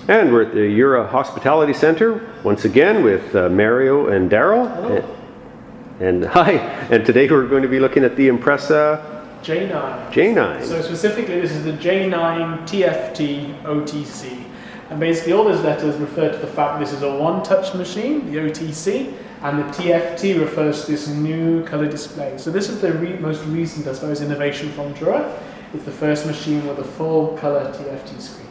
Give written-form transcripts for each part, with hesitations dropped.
And we're at the Jura Hospitality Center once again with Mario and Daryl. And hi, and today we're going to be looking at the Impressa J9. So specifically this is the J9 TFT OTC. And basically all those letters refer to the fact this is a one-touch machine, the OTC, and the TFT refers to this new color display. So this is the most recent, I suppose, innovation from Jura. It's the first machine with a full color TFT screen.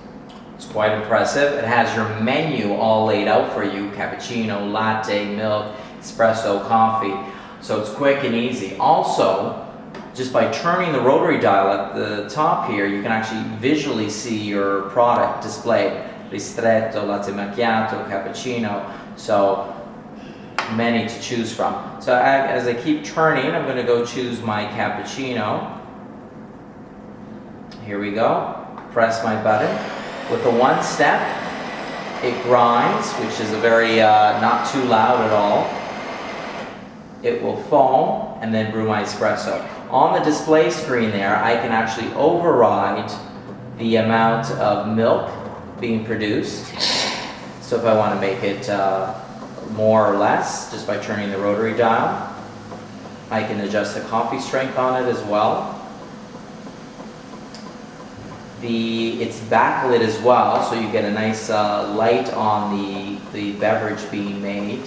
It's quite impressive. It has your menu all laid out for you: cappuccino, latte, milk, espresso, coffee. So it's quick and easy. Also, just by turning the rotary dial at the top here, you can actually visually see your product displayed. Ristretto, latte macchiato, cappuccino. So many to choose from. So as I keep turning, I'm going to go choose my cappuccino. Here we go. Press my button. With the one step, it grinds, which is a very not too loud at all. It will foam and then brew my espresso. On the display screen there, I can actually override the amount of milk being produced. So if I want to make it more or less, just by turning the rotary dial, I can adjust the coffee strength on it as well. It's backlit as well, so you get a nice light on the beverage being made.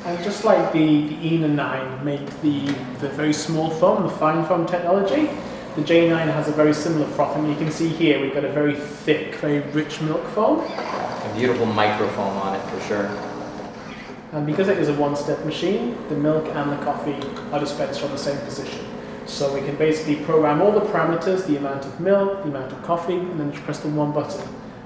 And just like the E and 9 make the very small foam, the fine foam technology, the J9 has a very similar frothing. You can see here we've got a very thick, very rich milk foam. A beautiful microfoam on it for sure. And because it is a one-step machine, the milk and the coffee are dispensed from the same position. So we can basically program all the parameters, the amount of milk, the amount of coffee, and then just press the one button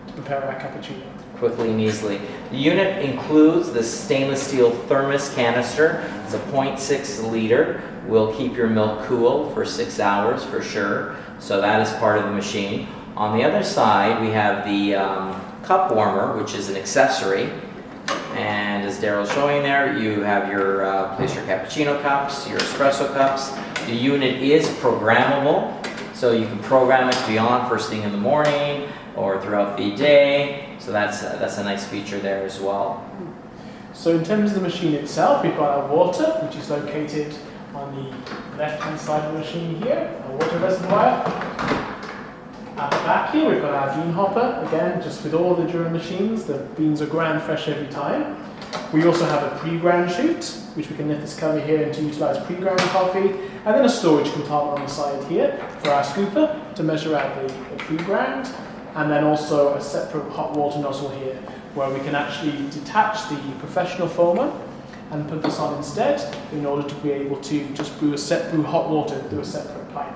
to prepare our cappuccino. Quickly and easily. The unit includes the stainless steel thermos canister. It's a 0.6 liter. Will keep your milk cool for 6 hours for sure. So that is part of the machine. On the other side, we have the cup warmer, which is an accessory. And as Daryl's showing there, you have your place your cappuccino cups, your espresso cups. The unit is programmable, so you can program it to be on first thing in the morning or throughout the day. So that's a nice feature there as well. So in terms of the machine itself, we've got our water, which is located on the left-hand side of the machine here, our water reservoir. At the back here, we've got our bean hopper. Again, just with all the Jura machines, the beans are ground fresh every time. We also have a pre-ground chute, which we can lift this cover here and to utilize pre-ground coffee, and then a storage compartment on the side here for our scooper to measure out the pre-ground, and then also a separate hot water nozzle here, where we can actually detach the professional foamer and put this on instead in order to be able to just brew hot water through a separate pipe.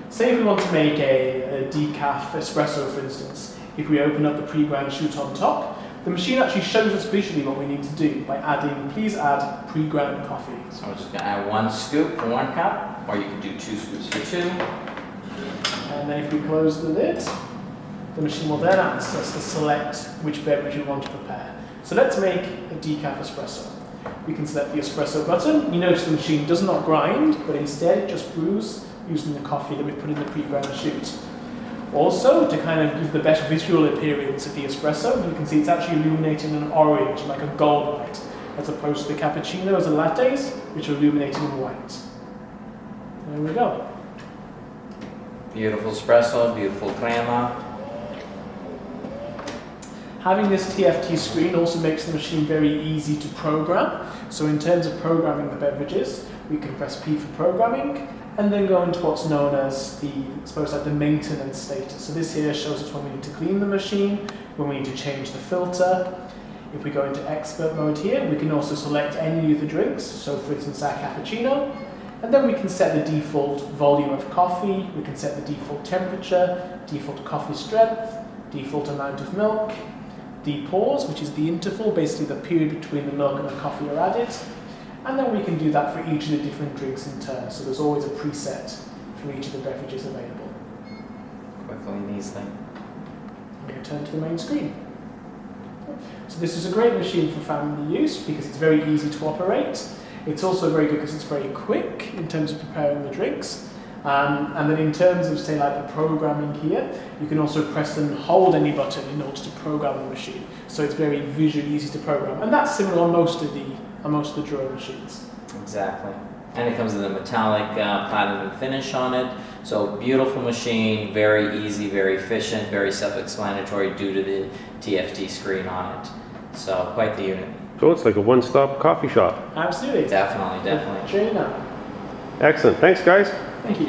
Say if we want to make a decaf espresso, for instance, if we open up the pre-ground chute on top, the machine actually shows us visually what we need to do by adding, please add pre-ground coffee. So we're just going to add 1 scoop for 1 cup, or you can do 2 scoops for 2. And then if we close the lid, the machine will then ask us to select which beverage we want to prepare. So let's make a decaf espresso. We can select the espresso button. You notice the machine does not grind, but instead it just brews using the coffee that we put in the pre-ground chute. Also, to kind of give the better visual appearance of the espresso, you can see it's actually illuminating in orange, like a gold light, as opposed to the cappuccinos and lattes, which are illuminating in white. There we go. Beautiful espresso, beautiful crema. Having this TFT screen also makes the machine very easy to program. So in terms of programming the beverages, we can press P for programming, and then go into what's known as the maintenance status. So this here shows us when we need to clean the machine, when we need to change the filter. If we go into expert mode here, we can also select any of the drinks. So for instance, our cappuccino. And then we can set the default volume of coffee, we can set the default temperature, default coffee strength, default amount of milk, the pause, which is the interval, basically the period between the milk and the coffee are added. And then we can do that for each of the different drinks in turn. So there's always a preset for each of the beverages available. Quickly and easily. We return to the main screen. So this is a great machine for family use because it's very easy to operate. It's also very good because it's very quick in terms of preparing the drinks. And then in terms of, say, like the programming here, you can also press and hold any button in order to program the machine. So it's very visually easy to program. And that's similar on most of the Jura machines. Exactly. And it comes with a metallic platinum finish on it. So beautiful machine, very easy, very efficient, very self-explanatory due to the TFT screen on it. So quite the unit. So it's like a one-stop coffee shop. Absolutely. Definitely, definitely. J9. Excellent. Thanks, guys. Thank you.